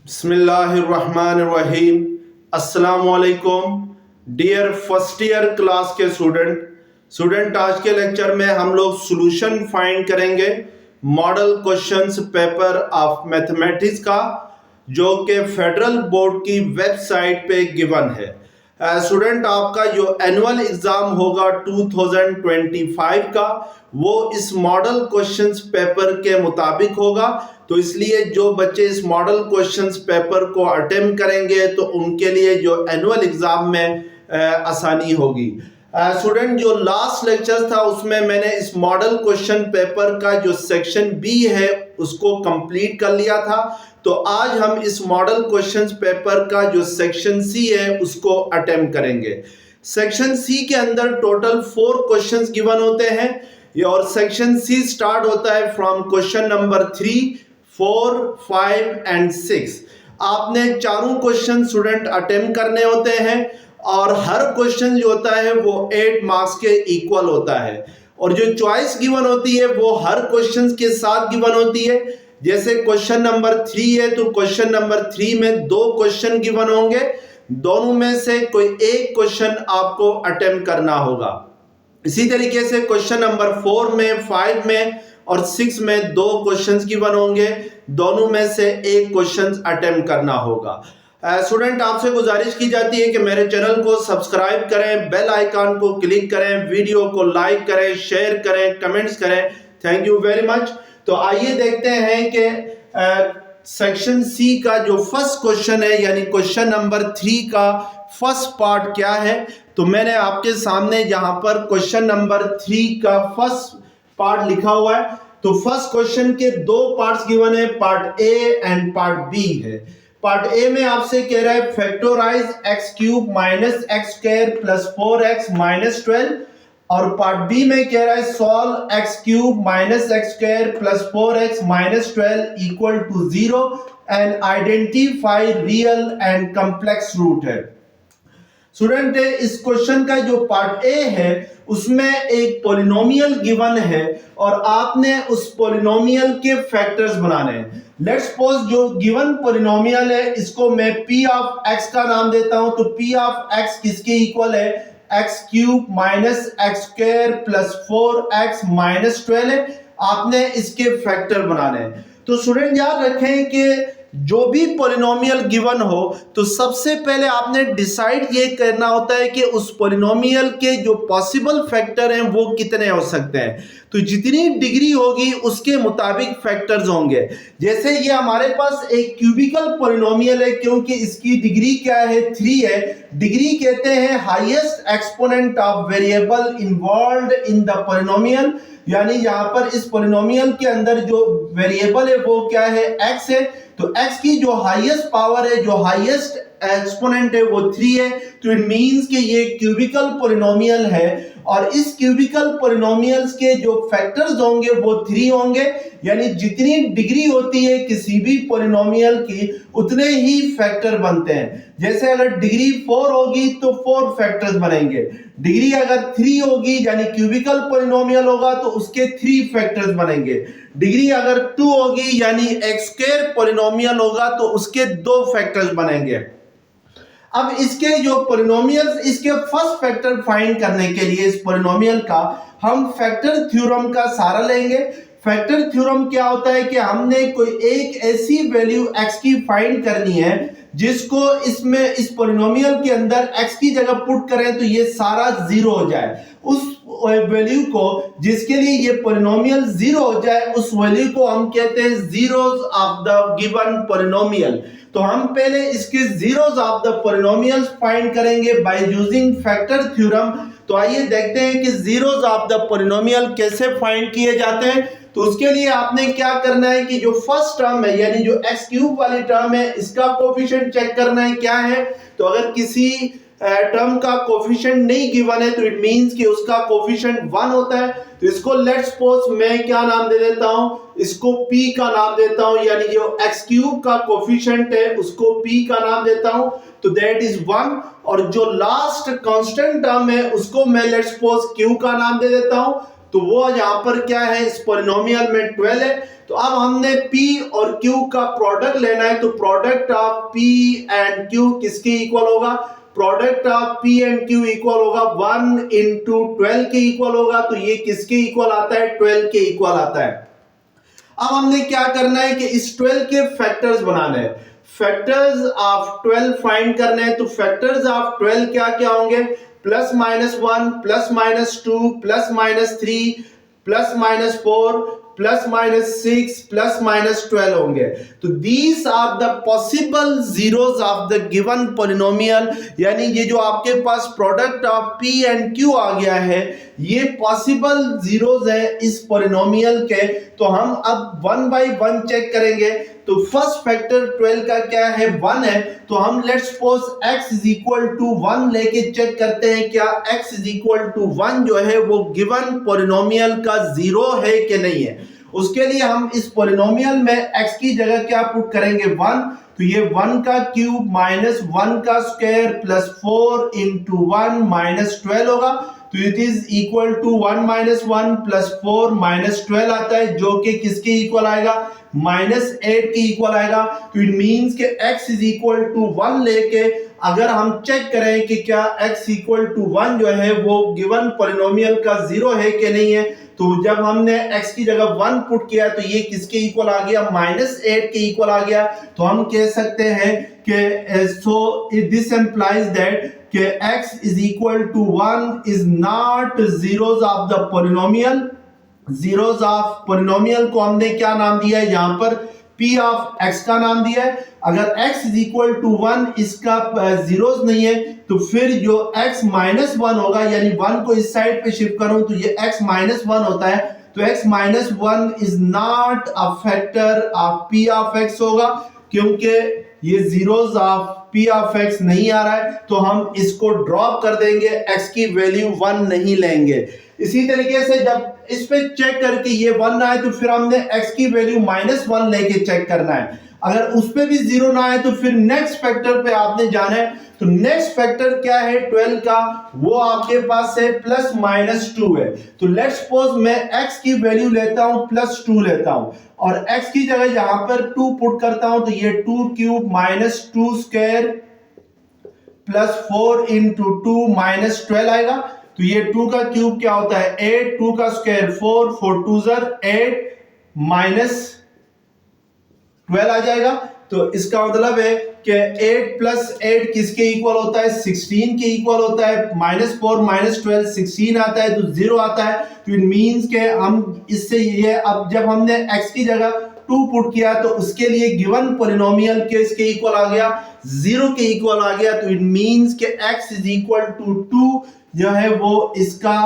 बिस्मिल्लाहिर्रहमानिर्रहीम। अस्सलामुअलैकुम dear first year class के स्टूडेंट आज के लेक्चर में हम लोग सॉल्यूशन फाइंड करेंगे model questions paper of mathematics का, जो कि फेडरल बोर्ड की वेबसाइट पे गिवन है। स्टूडेंट आपका जो एनुअल एग्जाम होगा 2025 का, वो इस मॉडल क्वेश्चंस पेपर के मुताबिक होगा। तो इसलिए जो बच्चे इस मॉडल क्वेश्चंस पेपर को अटेम्प्ट करेंगे तो उनके लिए जो एनुअल एग्जाम में आसानी होगी। स्टूडेंट जो लास्ट लेक्चर था उसमें मैंने इस मॉडल क्वेश्चन पेपर का जो सेक्शन बी है उसको कंप्लीट कर लिया था। तो आज हम इस मॉडल क्वेश्चंस पेपर का जो सेक्शन सी है उसको अटेम्प्ट करेंगे। सेक्शन सी के अंदर टोटल 4 क्वेश्चंस गिवन होते हैं और सेक्शन सी स्टार्ट होता है फ्रॉम क्वेश्चन नंबर 3, 4, 5 एंड 6। आपने चारों क्वेश्चन स्टूडेंट अटेम्प्ट करने होते हैं और हर क्वेश्चन जो होता है वो 8 मार्क्स के इक्वल होता है और जो चॉइस गिवन होती है वो हर क्वेश्चन के साथ गिवन होती है। जैसे क्वेश्चन नंबर 3 है तो क्वेश्चन नंबर 3 में 2 क्वेश्चन गिवन होंगे, दोनों में से कोई एक क्वेश्चन आपको अटेम्प्ट करना होगा। इसी तरीके से क्वेश्चन नंबर 4 में, 5 में और 6 में 2 क्वेश्चंस गिवन होंगे, दोनों में से एक क्वेश्चन अटेम्प्ट करना होगा। स्टूडेंट आपसे गुजारिश की जाती है कि मेरे चैनल को सब्सक्राइब करें, बेल आइकन को क्लिक करें, वीडियो को लाइक करें, शेयर करें, कमेंट्स करें। Thank you very much. तो आइए देखते हैं कि सेक्शन सी का जो फर्स्ट क्वेश्चन है यानी क्वेश्चन नंबर 3 का फर्स्ट पार्ट क्या है। तो मैंने आपके सामने यहाँ पर क्वेश्चन नंबर 3 का फर्स्ट पार्ट लिखा हुआ है। तो फर्स्ट क्वेश्चन के 2 पार्ट्स गिवन है, part A and part B है। पार्ट ए में आपसे कह रहा है factorize X cube minus X square plus 4x minus 12, और पार्ट बी में कह रहा है solve X cube minus X square plus 4x minus 12 equal to 0 and identify real and complex root है। स्टूडेंट इस क्वेश्चन का जो पार्ट ए है उसमें एक पॉलिनोमियल गिवन है और आपने उस पॉलिनोमियल के फैक्टर्स बनाने हैं। लेट्स सपोज जो गिवन पॉलिनोमियल है इसको मैं p ऑफ x का नाम देता हूं। तो p ऑफ x किसके इक्वल है? X cube minus X square plus 4x minus 12 है। आपने इसके फैक्टर बनाने हैं। तो स्टूडेंट याद रखें कि जो भी पॉलिनोमियल गिवन हो तो सबसे पहले आपने डिसाइड ये करना होता है कि उस पॉलिनोमियल के जो पॉसिबल फैक्टर हैं वो कितने हो सकते हैं। तो जितनी डिग्री होगी उसके मुताबिक फैक्टर्स होंगे। जैसे ये हमारे पास एक क्यूबिकल पॉलिनोमियल है क्योंकि इसकी डिग्री क्या है? 3 है। डिग्री कहते हैं highest exponent of variable involved in the polynomial, यानी यहां पर इस पॉलिनोमियल के अंदर जो वेरिएबल है वो क्या है? x है। तो x की जो हाईएस्ट पावर है, जो हाईएस्ट एक्सपोनेंट है वो 3 है। तो इट मींस कि ये क्यूबिकल पॉलिनोमियल है और इस क्यूबिकल पॉलिनोमियल्स के जो फैक्टर्स होंगे वो 3 होंगे, यानी जितनी डिग्री होती है किसी भी पॉलिनोमियल की उतने ही फैक्टर बनते हैं। जैसे अगर डिग्री 4 होगी तो 4 फैक्टर्स बनेंगे, डिग्री अगर 3 होगी यानी क्यूबिकल पॉलिनोमियल होगा तो उसके 3 फैक्टर्स बनेंगे, डिग्री अगर 2 होगी यानी एक्स स्क्वायर पॉलिनोमियल होगा तो उसके 2 फैक्टर्स बनेंगे। अब इसके जो पॉलिनोमियल्स, इसके फर्स्ट फैक्टर फाइंड करने के लिए इस पॉलिनोमियल का हम फैक्टर थ्योरम का सहारा लेंगे। फैक्टर थ्योरम क्या होता है कि हमने कोई एक ऐसी वैल्यू x की फाइंड करनी है जिसको इसमें इस पॉलिनोमियल के अंदर x की जगह पुट करें तो ये सारा 0 हो जाए। उस वैल्यू को जिसके लिए ये पॉलिनोमियल 0 हो जाए उस वैल्यू को हम कहते हैं zeros of the given polynomial. तो हम पहले इसके zeros of the polynomials find करेंगे बाय यूजिंग फैक्टर थ्योरम। तो आइए देखते हैं कि जीरोस ऑफ द पॉलिनोमियल कैसे फाइंड किए जाते हैं। तो उसके लिए आपने क्या करना है कि जो फर्स्ट टर्म है यानी जो एक्स क्यूब वाली टर्म है इसका कोफिशिएंट चेक करना है क्या है। तो अगर किसी टर्म का कोफिशिएंट नहीं गिवन है तो इट मींस कि उसका कोफिशिएंट 1 होता है। तो इसको लेट्स सपोज मैं क्या नाम दे देता हूं, इसको p का नाम देता हूं, यानी जो एक्स क्यूब का कोफिशिएंट है उसको p का नाम देता हूं। तो दैट इज 1 और जो लास्ट कांस्टेंट टर्म है उसको मैं लेट्स सपोज q का नाम दे देता हूं। तो वो यहाँ पर क्या है, इस पॉलिनोमियल में 12 है। तो अब हमने P और Q का प्रोडक्ट लेना है, तो product of P and Q किसके इक्वल होगा, product of P and Q equal होगा 1 इंटू 12 के इक्वल होगा। तो ये किसके इक्वल आता है, 12 के इक्वल आता है। अब हमने क्या करना है कि इस 12 के फैक्टर्स बनाने हैं, फैक्टर्स ऑफ 12 फाइंड करने हैं। तो फैक्टर्स ऑफ 12 क्या क्या होंगे, plus minus 1, plus minus 2, plus minus 3, plus minus 4, plus minus 6, plus minus 12 होंगे। तो these are the possible zeros of the given polynomial, यानी ये जो आपके पास product of P and Q आ गया है, ये पॉसिबल जीरोस है इस पॉलिनोमियल के। तो हम अब वन बाय वन चेक करेंगे। तो फर्स्ट फैक्टर 12 का क्या है, 1 है। तो हम let's suppose x is equal to 1 लेके चेक करते हैं क्या x इज इक्वल टू 1 जो है वो गिवन पॉलिनोमियल का जीरो है कि नहीं है। उसके लिए हम इस पॉलिनोमियल में x की जगह क्या पुट करेंगे, 1। तो ये 1 का क्यूब माइनस 1 का स्क्वायर प्लस 4 इंटू 1 माइनस 12 होगा। तो it is equal to 1 minus 1 plus 4 minus 12 आता है, जो कि किसके इक्वल आएगा, माइनस 8 के इक्वल आएगा। तो इट मींस के x इज इक्वल टू 1 लेके अगर हम चेक करें कि क्या x इक्वल टू 1 जो है वो गिवन पॉलिनोमियल का जीरो है कि नहीं है, तो जब हमने x की जगह 1 पुट किया तो ये किसके इक्वल आ गया, माइनस 8 के इक्वल आ गया। तो हम कह सकते हैं कि सो दिस इंप्लाइज दैट कि x is equal to 1 is not zeros of the polynomial। zeros of polynomial को हमने क्या नाम दिया है, यहाँ पर p of x का नाम दिया है। अगर x is equal to 1 इसका जीरोस नहीं है, तो फिर जो x माइनस 1 होगा, यानी 1 को इस साइड पे शिफ्ट करूं तो ये x माइनस 1 होता है। तो x minus 1 is not a factor of p of x होगा, क्योंकि ये zeros of p of x नहीं आ रहा है। तो हम इसको ड्रॉप कर देंगे, x की वैल्यू 1 नहीं लेंगे। इसी तरीके से जब इस पे चेक करके ये 1 आए तो फिर हमने x की वैल्यू माइनस 1 लेके चेक करना है। अगर उस पे भी जीरो ना आए तो फिर नेक्स्ट फैक्टर पे आपने जाना है। तो नेक्स्ट फैक्टर क्या है 12 का, वो आपके पास है प्लस माइनस 2 है। तो लेट्स सपोज मैं x की वैल्यू लेता हूं प्लस 2 लेता हूं और x की जगह यहां पर 2 पुट करता हूं, तो ये 2 cube minus 2 square plus 4 into 2 minus 12 आएगा। तो ये 2 का क्यूब क्या होता है 8, 2 का स्क्वायर 4, 4 2 8 माइनस 12 आ जाएगा। तो इसका मतलब है कि 8 प्लस 8 किसके इक्वल होता है, 16 के इक्वल होता है। माइनस 4 माइनस 12 16 आता है, तो 0 आता है। तो इट मींस के हम इससे ये अब जब हमने x की जगह 2 पुट किया तो उसके लिए गिवन पॉलिनोमियल के इसके इक्वल आ गया, 0 के इक्वल आ गया। तो इट मींस के x इज इक्वल टू 2 जो है वो इसका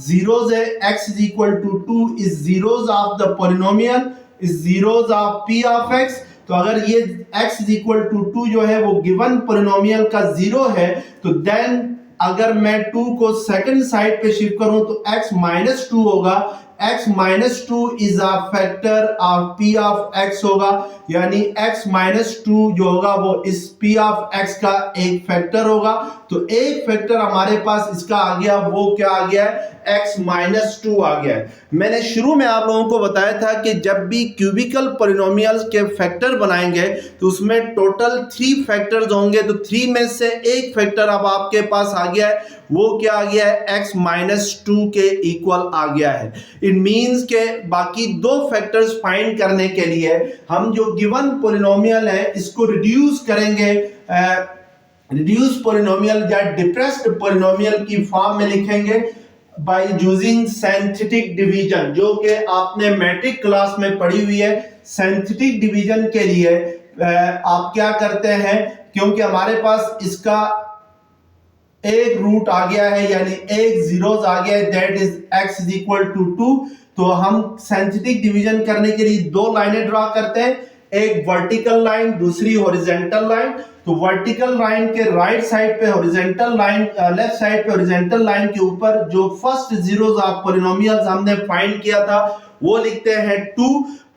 जीरोस है। x is equal to 2 is zeros of the polynomial, is zeros of p of x। तो अगर ये x इज इक्वल टू 2 जो है वो गिवन पॉलिनोमियल का जीरो है, तो देन अगर मैं 2 को सेकंड साइड पे शिफ्ट करूं तो x माइनस 2 होगा। x minus 2 is a factor of p of x होगा, यानी x माइनस 2 जो होगा वो इस p ऑफ x का एक फैक्टर होगा। तो एक फैक्टर हमारे पास इसका आ गया, वो क्या आ गया है, x माइनस 2 आ गया है। मैंने शुरू में आप लोगों को बताया था कि जब भी क्यूबिकल पॉलिनोमियल्स के फैक्टर बनाएंगे तो उसमें टोटल 3 फैक्टर्स होंगे। तो 3 में से एक फैक्टर अब आपके पास आ गया है, वो क्या आ गया है, x माइनस 2 के इक्वल आ गया है। इट मींस के बाकी 2 फैक्टर्स फाइंड करने के लिए हम जो गिवन पॉलिनोमियल है इसको रिड्यूस करेंगे, रिड्यूस पॉलिनोमियल या डिप्रेस्ड पॉलिनोमियल की फॉर्म में लिखेंगे बाय यूजिंग सिंथेटिक डिवीजन, जो कि आपने मैट्रिक क्लास में पढ़ी हुई है। सिंथेटिक डिवीजन के लिए आप क्या करते हैं, क्योंकि हमारे पास इसका एक रूट आ गया है, यानी एक जीरोस आ गया है, that is x is equal to 2। तो हम सिंथेटिक डिवीजन करने के लिए 2 लाइनें ड्रॉ करते हैं, एक वर्टिकल लाइन, दूसरी हॉरिजॉन्टल लाइन। तो वर्टिकल लाइन के राइट साइड पे हॉरिजॉन्टल लाइन, लेफ्ट साइड पे हॉरिजॉन्टल लाइन के ऊपर जो फर्स्ट जीरोस ऑफ पॉलिनोमियल्स हमने फाइंड किया था वो लिखते हैं 2,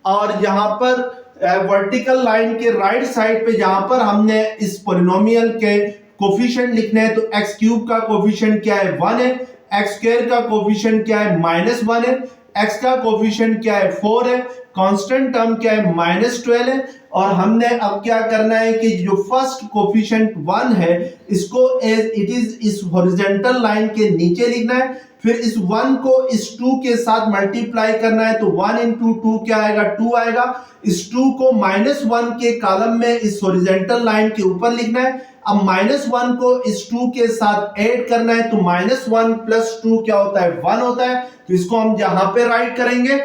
और यहां पर वर्टिकल लाइन के राइट साइड पे जहां पर हमने इस पॉलिनोमियल के कोफिशिएंट लिखने हैं, तो x क्यूब का कोफिशिएंट क्या है, 1 है, एक्स स्क्वायर का कोफिशिएंट क्या है, -1 है, एक्स का कोफिशिएंट क्या है, 4 है, कांस्टेंट टर्म क्या है, -12 है। और हमने अब क्या करना है कि जो फर्स्ट कोफिशिएंट 1 है इसको एज इट इज इस हॉरिजॉन्टल लाइन के नीचे लिखना है, फिर इस 1 को इस 2 के साथ मल्टीप्लाई करना है, तो 1 इंटू 2 क्या आएगा, 2 आएगा। इस 2 को -1 के कॉलम में इस हॉरिजॉन्टल लाइन के ऊपर लिखना है। अब -1 को इस 2 के साथ ऐड करना है, तो -1 प्लस 2 क्या होता है, 1 होता है। तो इसको हम यहां पे राइट करेंगे।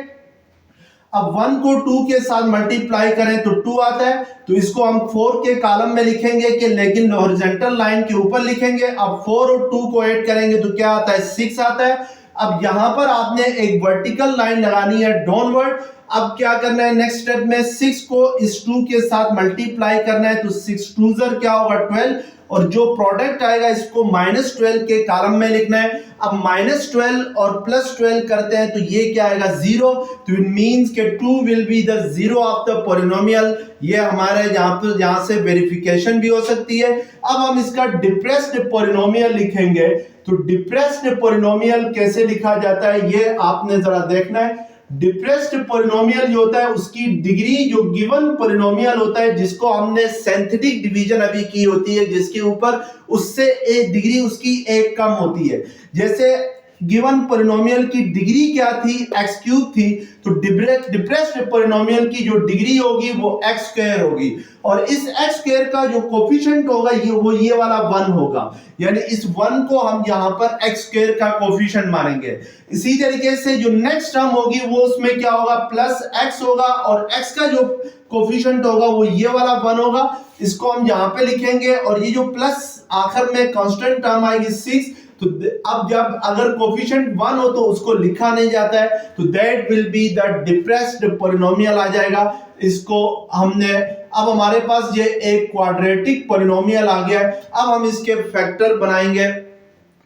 अब 1 को 2 के साथ मल्टीप्लाई करें तो 2 आता है, तो इसको हम 4 के कॉलम में लिखेंगे कि लेकिन हॉरिजॉन्टल लाइन के ऊपर लिखेंगे। अब 4 और 2 को ऐड करेंगे तो क्या आता है, 6 आता है। अब यहां पर आपने एक वर्टिकल लाइन लगानी है डाउनवर्ड। अब क्या करना है, नेक्स्ट स्टेप में 6 को इस 2 के साथ मल्टीप्लाई करना है, तो 6 2 क्या होगा, 12, और जो प्रोडक्ट आएगा इसको -12 के कॉलम में लिखना है। अब -12 और +12 करते हैं तो ये क्या आएगा, 0। तो इट मींस के 2 will be the zero of the polynomial. ये हमारे यहाँ से वेरिफिकेशन भी हो सकती है। अब हम इसका डिप्रेस्ड पॉलिनोमियल लिखेंगे, तो डिप्रेस्ड पॉलिनोमियल कैसे लिखा जाता है ये आपने जरा देखना है। डिप्रेस्ड पॉलिनोमियल जो होता है उसकी डिग्री जो गिवन पॉलिनोमियल होता है जिसको हमने सिंथेटिक डिवीजन अभी की होती है, जिसके ऊपर उससे एक डिग्री उसकी एक कम होती है। जैसे गिवन पॉलिनोमियल की डिग्री क्या थी, एक्स क्यूब थी, तो डिप्रेस्ड पॉलिनोमियल की जो डिग्री होगी वो एक्स स्क्वायर होगी, और इस एक्स स्क्वायर का जो कोफिशिएंट होगा ये वाला 1 होगा। यानी इस 1 को हम यहां पर एक्स स्क्वायर का कोफिशिएंट मानेंगे। इसी तरीके से जो नेक्स्ट टर्म होगी वो उसमें क्या होगा, प्लस एक्स होगा, और एक्स का जो कोफिशिएंट होगा वो ये वाला 1 होगा। इसको हम यहां पे लिखेंगे, और ये जो प्लस आखिर में कांस्टेंट टर्म आएगी 6। तो अब जब अगर कोफिशिएंट 1 हो तो उसको लिखा नहीं जाता है, तो that will be the depressed polynomial आ जाएगा। इसको हमने, अब हमारे पास ये एक क्वाड्रेटिक पॉलिनोमियल आ गया है। अब हम इसके फैक्टर बनाएंगे,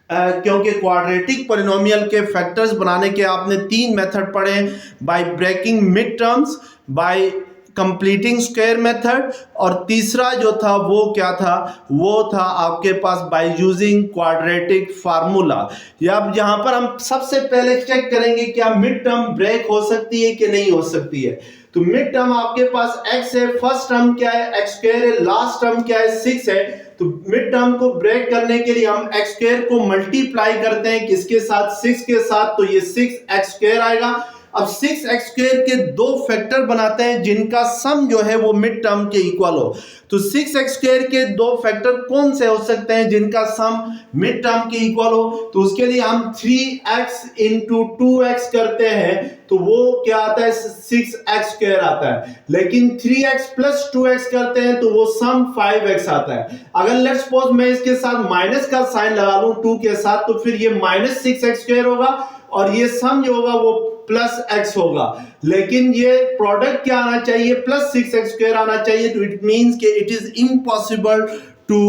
क्योंकि क्वाड्रेटिक पॉलिनोमियल के फैक्टर्स बनाने के आपने 3 मेथड पढ़े हैं, by breaking mid terms, by completing square method, और तीसरा जो था वो क्या था, वो था आपके पास बाय यूजिंग क्वाड्रेटिक फार्मूला। अब यहाँ पर हम सबसे पहले चेक करेंगे क्या मिड टर्म ब्रेक हो सकती है कि नहीं हो सकती है। तो मिड टर्म आपके पास x है, फर्स्ट टर्म क्या है, एक्स स्क्वायर है, लास्ट टर्म क्या है, 6 है। तो मिड टर्म को ब्रेक करने के लिए हम एक्स स्क्वायर को मल्टीप्लाई करते हैं किसके साथ, 6 के साथ, तो ये 6x स्क्वायर आएगा। अब 6x स्क्वायर के 2 फैक्टर बनाते हैं जिनका सम जो है वो मिड टर्म के इक्वल हो। तो 6x स्क्वायर के 2 फैक्टर कौन से हो सकते हैं जिनका सम मिड टर्म के इक्वल हो, तो उसके लिए हम 3x इंटू 2x करते हैं, तो वो क्या आता है, 6x स्क्वायर आता है। लेकिन 3x प्लस 2x करते हैं तो वो सम 5x आता है। अगर लेट्स सपोज मैं इसके साथ माइनस का साइन लगा लूं 2 के साथ, तो फिर ये -6x स्क्वायर होगा, और ये सम जो होगा वो प्लस x होगा। लेकिन ये प्रोडक्ट क्या आना चाहिए, +6x स्क्वायर आना चाहिए। तो इट मींस कि it is impossible to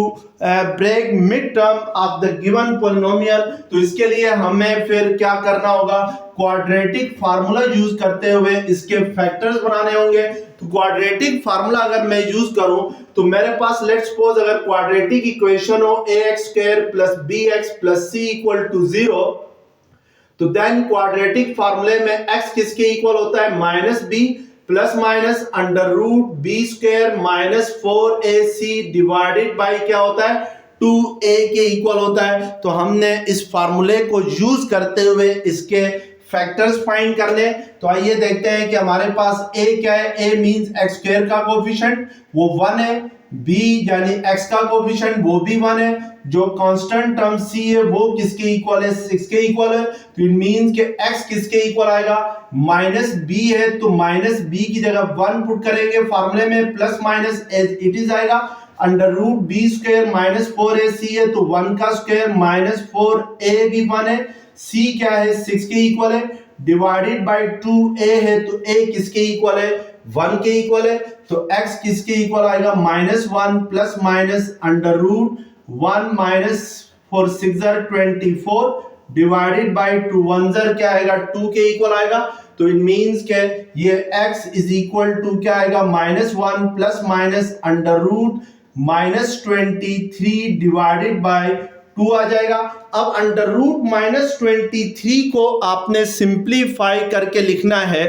break mid term of the given polynomial. तो इसके लिए हमें फिर क्या करना होगा, क्वाड्रेटिक फार्मूला यूज करते हुए इसके फैक्टर्स बनाने होंगे। तो क्वाड्रेटिक फार्मूला अगर मैं यूज करूं तो मेरे पास लेट्स सपोज अगर क्वाड्रेटिक इक्वेशन हो ax स्क्वायर plus bx plus c equal to 0, तो देन क्वाड्रेटिक फार्मूले में x किसके इक्वल होता है, -b plus minus under root B square minus 4ac divided by क्या होता है, 2a के इक्वल होता है। तो हमने इस फार्मूले को यूज करते हुए इसके फैक्टर्स फाइंड कर ले। तो आइए देखते हैं कि हमारे पास a क्या है। a मींस x स्क्वायर का कोफिशिएंट वो 1 है, b यानी x का कोफिशिएंट वो भी 1 है, जो कांस्टेंट टर्म c है वो किसके इक्वल है, 6 के इक्वल है। तो इट मींस कि x किसके इक्वल आएगा, -b है, तो -b की जगह 1 पुट करेंगे फार्मूले में, plus minus as it is आएगा, under root B square minus 4ac है, तो 1 का स्क्वायर -4a भी 1 है, c क्या है 6 के इक्वल है, डिवाइडेड बाय 2a है, तो a किसके इक्वल है, 1 के इक्वल है। तो x किसके इक्वल आएगा, -1 plus minus under root 1 minus 4 6 24 divided by 2 1 क्या आएगा, 2 के इक्वल आएगा। तो इट मींस के ये x इज इक्वल टू क्या आएगा, -1 plus minus under root -23 divided by 2 आ जाएगा। अब अंडर रूट -23 को आपने सिंप्लीफाई करके लिखना है,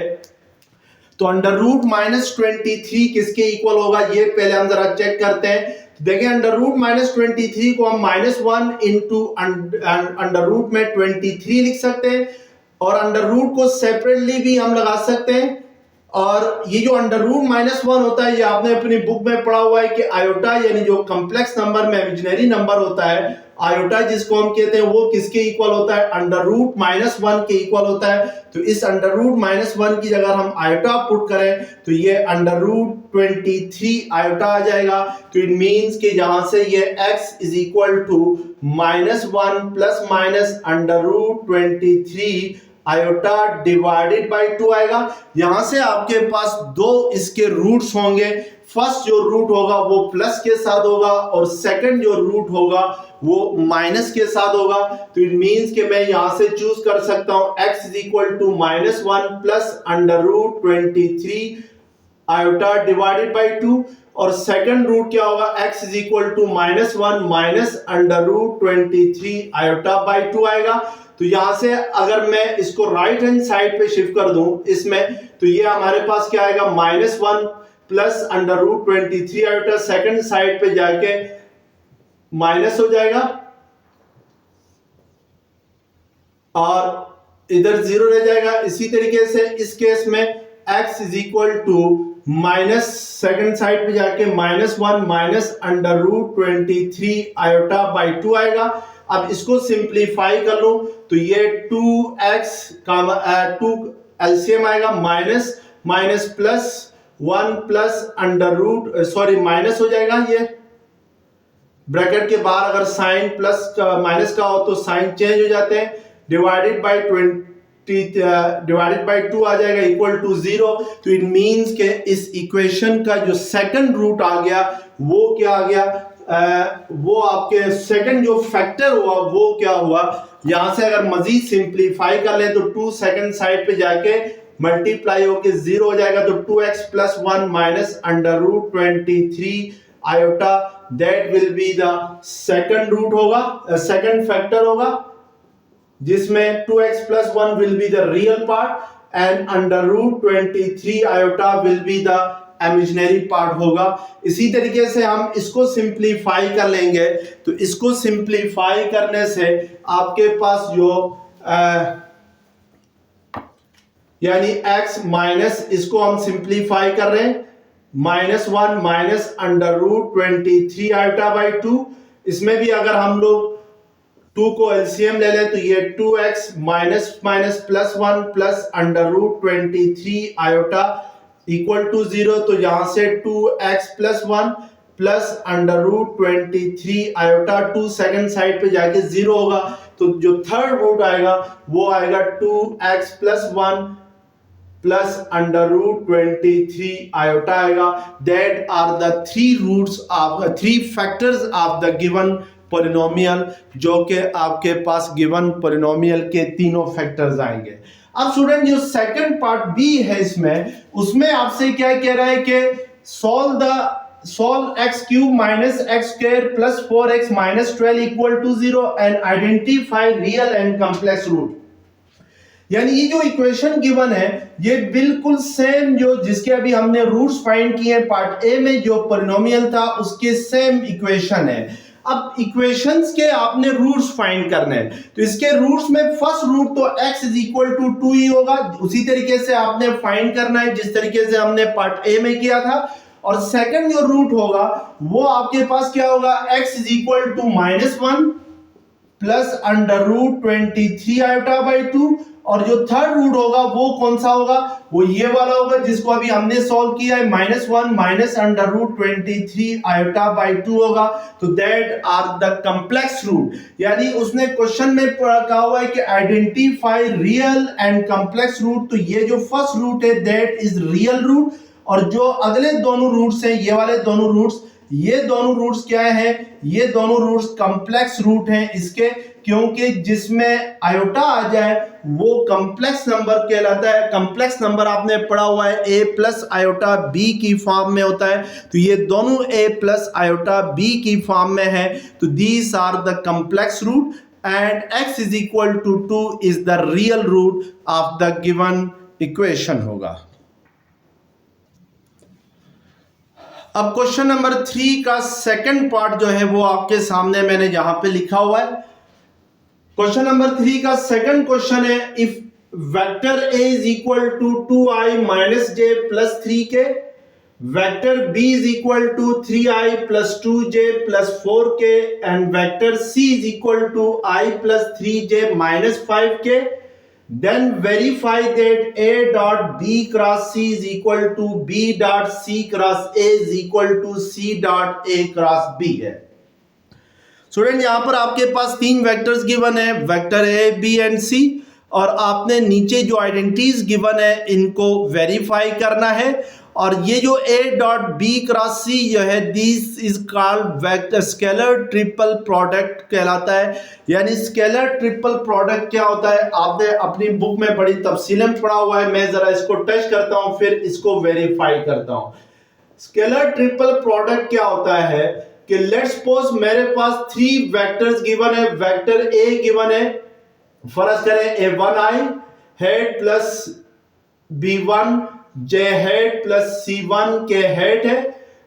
तो अंडर रूट -23 किसके इक्वल होगा ये पहले हम जरा चेक करते हैं। देखिए अंडर रूट -23 को हम -1 इंटू अंडर रूट में 23 लिख सकते हैं, और अंडर रूट को सेपरेटली भी हम लगा सकते हैं। और ये जो अंडर रूट -1 होता है, ये आपने अपनी बुक में पढ़ा हुआ है कि आयोटा यानी जो कॉम्प्लेक्स नंबर में इमेजिनरी नंबर होता है, आयोटा जिसको हम कहते हैं, वो किसके इक्वल होता है, अंडर रूट -1 के इक्वल होता है। तो इस अंडर रूट -1 की जगह हम आयोटा पुट करें तो ये अंडर रूट 23 आयोटा आ जाएगा। तो इट मीन्स कि जहां से ये x is equal to -1 plus minus under root 23 iota divided by 2 आएगा। यहां से आपके पास दो इसके रूट्स होंगे। फर्स्ट जो रूट होगा वो प्लस के साथ होगा, और सेकंड जो रूट होगा वो माइनस के साथ होगा। तो इट मींस कि मैं यहां से चूज कर सकता हूं x is equal to -1 plus under root 23 iota divided by 2, और सेकंड रूट क्या होगा, x is equal to -1 minus under root 23 iota by 2 आएगा। तो यहां से अगर मैं इसको राइट हैंड साइड पे शिफ्ट कर दूं इसमें, तो ये हमारे पास क्या आएगा, -1 plus under root 23 iota second side पे जाके माइनस हो जाएगा, और इधर 0 रह जाएगा। इसी तरीके से इस केस में x is equal to minus second side पे जाके -1 minus under root 23 iota by 2 आएगा। अब इसको सिंप्लीफाई कर लो तो ये 2x का 2 एलसीएम आएगा, minus minus plus 1 plus under root minus हो जाएगा। ये ब्रैकेट के बाहर अगर साइन प्लस का माइनस का हो तो साइन चेंज हो जाते हैं, डिवाइडेड बाय 2 आ जाएगा इक्वल टू 0। तो इट मींस के इस इक्वेशन का जो सेकंड रूट आ गया वो क्या आ गया, वो आपके सेकंड जो फैक्टर हुआ वो क्या हुआ। यहां से अगर मजीद सिंप्लीफाई कर ले तो 2 सेकंड साइड पे जाके मल्टीप्लाई होके 0 हो जाएगा। तो 2x plus 1 minus under root 23 iota, that will be the second root होगा, सेकंड फैक्टर होगा, जिसमें 2x plus 1 will be the real part and under root 23 iota will be the imaginary part होगा। इसी तरीके से हम इसको सिंप्लीफाई कर लेंगे, तो इसको सिंप्लीफाई करने से आपके पास जो यानी x माइनस, इसको हम सिंप्लीफाई कर रहे हैं, -1 minus under root 23 iota by 2। इसमें भी अगर हम लोग 2 को एलसीएम ले लें तो ये 2x minus minus plus 1 plus under root 23 iota equal to 0। तो यहां से 2x plus 1 plus under root 23 iota 2 second side पे जाके 0 होगा। तो जो थर्ड रूट आएगा वो आएगा 2x plus 1 plus under root 23 iota आएगा। That are the 3 roots of 3 factors of the given polynomial, जो कि आपके पास गिवन पॉलिनोमियल के तीनों फैक्टर्स आएंगे। अब स्टूडेंट जो सेकंड पार्ट बी है इसमें, उसमें आपसे क्या कह रहा है कि solve x cube minus x square plus 4x minus 12 equal to 0 and identify real and complex root। यानी ये जो इक्वेशन गिवन है ये बिल्कुल सेम जो जिसके अभी हमने रूट्स फाइंड किए पार्ट ए में जो पॉलिनोमियल था उसके सेम इक्वेशन है। अब इक्वेशंस के आपने रूट्स फाइंड करने हैं, तो इसके रूट्स में फर्स्ट रूट तो x इज इक्वल टू 2 ही होगा, उसी तरीके से आपने फाइंड करना है जिस तरीके से हमने पार्ट ए में किया था। और सेकंड जो रूट होगा वो आपके पास क्या होगा, x is equal to -1 plus under root 23 iota by 2। और जो थर्ड रूट होगा वो कौन सा होगा, वो ये वाला होगा जिसको अभी हमने सॉल्व किया है, -1 minus under root 23 iota by 2 होगा। तो that are the complex root. यानी उसने क्वेश्चन में कहा हुआ है कि identify real and complex root. तो ये जो फर्स्ट रूट है दैट इज रियल रूट, और जो अगले दोनों रूट्स हैं ये वाले दोनों रूट्स, ये दोनों रूट्स क्या है, ये दोनों रूट्स कॉम्प्लेक्स रूट हैं इसके। क्योंकि जिसमें आयोटा आ जाए वो कॉम्प्लेक्स नंबर कहलाता है। कॉम्प्लेक्स नंबर आपने पढ़ा हुआ है a प्लस आयोटा b की फॉर्म में होता है, तो ये दोनों a प्लस आयोटा b की फॉर्म में है, तो these are the complex root and x is equal to 2 is the real root of the given equation होगा। अब क्वेश्चन नंबर 3 का सेकंड पार्ट जो है वो आपके सामने मैंने यहां पे लिखा हुआ है। क्वेश्चन नंबर 3 का सेकंड क्वेश्चन है, if vector a is equal to 2i minus j plus 3k, vector b is equal to 3i plus 2j plus 4k and vector c is equal to i plus 3j minus 5k, then verify that a dot b cross c is equal to b dot c cross a is equal to c dot a cross b है। Student यहां पर आपके पास तीन vectors given है, vector a b and c, और आपने नीचे जो आइडेंटिटीज गिवन है इनको वेरीफाई करना है। और ये जो a dot b cross c जो है this is called vector scalar triple product कहलाता है। यानी स्केलर ट्रिपल प्रोडक्ट क्या होता है आपने अपनी बुक में बड़ी तफसीलन पढ़ा हुआ है, मैं जरा इसको टच करता हूं फिर इसको वेरीफाई करता हूं। स्केलर ट्रिपल प्रोडक्ट क्या होता है कि लेट्स सपोज मेरे पास 3 वेक्टर्स गिवन है, वेक्टर a गिवन है, फर्ज करें a1i head plus b1 j head plus c1 k head है,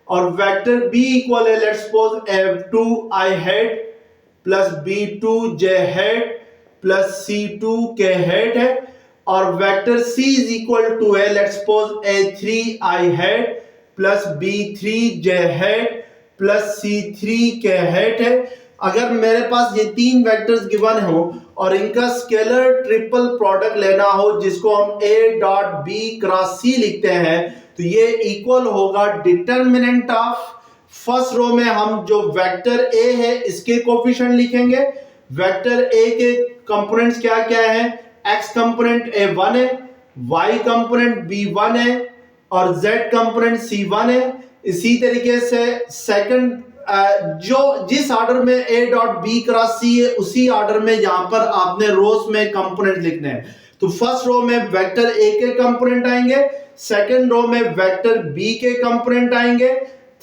और वेक्टर b इक्वल है let's suppose f2i head plus b2 j head plus c2 k head है, और vector c is equal to है let's suppose a3i head plus b3 j head plus c3 k head है। अगर मेरे पास ये तीन vectors given हो और इनका स्केलर ट्रिपल प्रोडक्ट लेना हो जिसको हम a dot b cross c लिखते हैं, तो ये इक्वल होगा डिटर्मिनेंट ऑफ फर्स्ट रो में हम जो वेक्टर a है इसके कोफिशिएंट लिखेंगे। वेक्टर a के कंपोनेंट्स क्या क्या है, x कंपोनेंट a1 है, y कंपोनेंट b1 है और z कंपोनेंट c1 है। इसी तरीके से सेकंड जो जिस ऑर्डर में a dot b cross c है उसी ऑर्डर में यहां पर आपने रोज में कंपोनेंट लिखने हैं। तो फर्स्ट रो में वेक्टर a के कंपोनेंट आएंगे, सेकंड रो में वेक्टर b के कंपोनेंट आएंगे,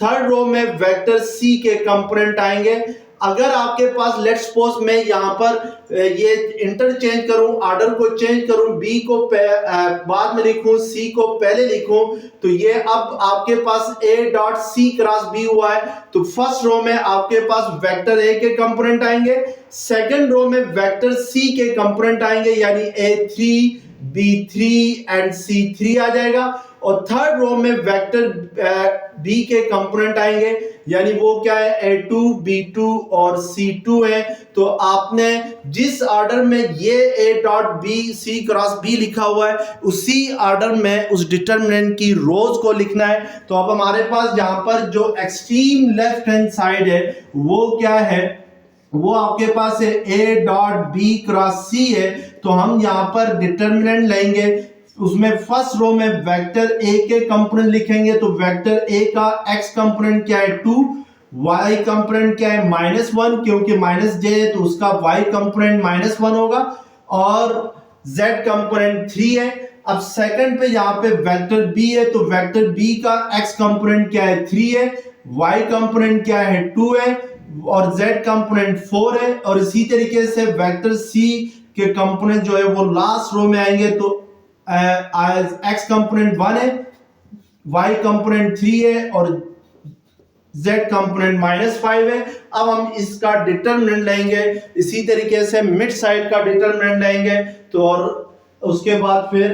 थर्ड रो में वेक्टर c के कंपोनेंट आएंगे। अगर आपके पास लेट्स सपोज मैं यहां पर ये इंटरचेंज करूं, ऑर्डर को चेंज करूं, b को बाद में लिखूं, c को पहले लिखूं, तो ये अब आपके पास a dot c cross b हुआ है। तो फर्स्ट रो में आपके पास वेक्टर a के कंपोनेंट आएंगे, सेकंड रो में वेक्टर c के कंपोनेंट आएंगे यानी a3 b3 एंड c3 आ जाएगा, और थर्ड रो में वेक्टर b के कंपोनेंट आएंगे यानी वो क्या है a2 b2 और c2 है। तो आपने जिस ऑर्डर में ये a dot b c cross b लिखा हुआ है उसी ऑर्डर में उस डिटरमिनेंट की रोज को लिखना है। तो अब हमारे पास यहाँ पर जो एक्सट्रीम लेफ्ट हैंड साइड है वो क्या है, वो आपके पास है a dot b cross c है। तो हम यहाँ पर डिटरमिनेंट लेंगे, उसमें फर्स्ट रो में वेक्टर a के कंपोनेंट लिखेंगे। तो वेक्टर a का x कंपोनेंट क्या है 2, y कंपोनेंट क्या है -1 क्योंकि माइनस j है तो उसका y कंपोनेंट -1 होगा, और z कंपोनेंट 3 है। अब सेकंड पे यहाँ पे वेक्टर b है तो वेक्टर b का x कंपोनेंट क्या है 3 है, y कंपोनेंट क्या है 2 है और z कंपोनेंट 4 है। और इसी तरीके से वेक्टर c के कंपोनेंट जो है वो लास्ट रो में आएंगे। तो x कंपोनेंट 1 है, y कंपोनेंट 3 है और z कंपोनेंट -5 है। अब हम इसका डिटरमिनेंट लेंगे, इसी तरीके से मिड साइड का डिटरमिनेंट लेंगे तो और उसके बाद फिर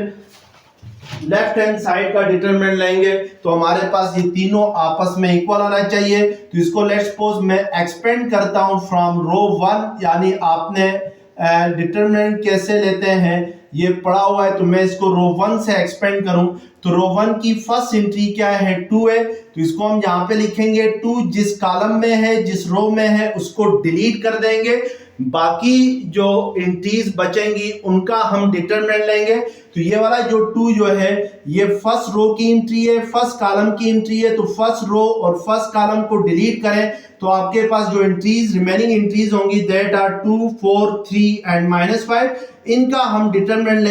लेफ्ट हैंड साइड का डिटरमिनेंट लेंगे। तो हमारे पास ये तीनों आपस में इक्वल होना चाहिए। तो इसको लेट्स सपोज मैं एक्सपेंड करता हूं फ्रॉम रो 1, यानी आपने डिटरमिनेंट कैसे लेते हैं ये पढ़ा हुआ है, तो मैं इसको रो 1 से एक्सपेंड करूं तो रो 1 की फर्स्ट एंट्री क्या है 2 है, तो इसको हम यहाँ पे लिखेंगे 2 जिस कॉलम में है जिस रो में है उसको डिलीट कर देंगे। बाकी जो एंट्रीज बचेंगी उनका हम डिटरमिनेंट लेंगे। तो ये वाला जो 2 जो है ये फर्स्ट रो की एंट्री है, फर्स्ट कॉलम की एंट्री है। तो फर्स्ट रो और फर्स्ट कॉलम को डिलीट करें तो आपके पास जो एंट्रीज रिमेनिंग एंट्रीज होंगी दैट आर 2, 4, 3 एंड -5। इनका हम डिटरमिनेंट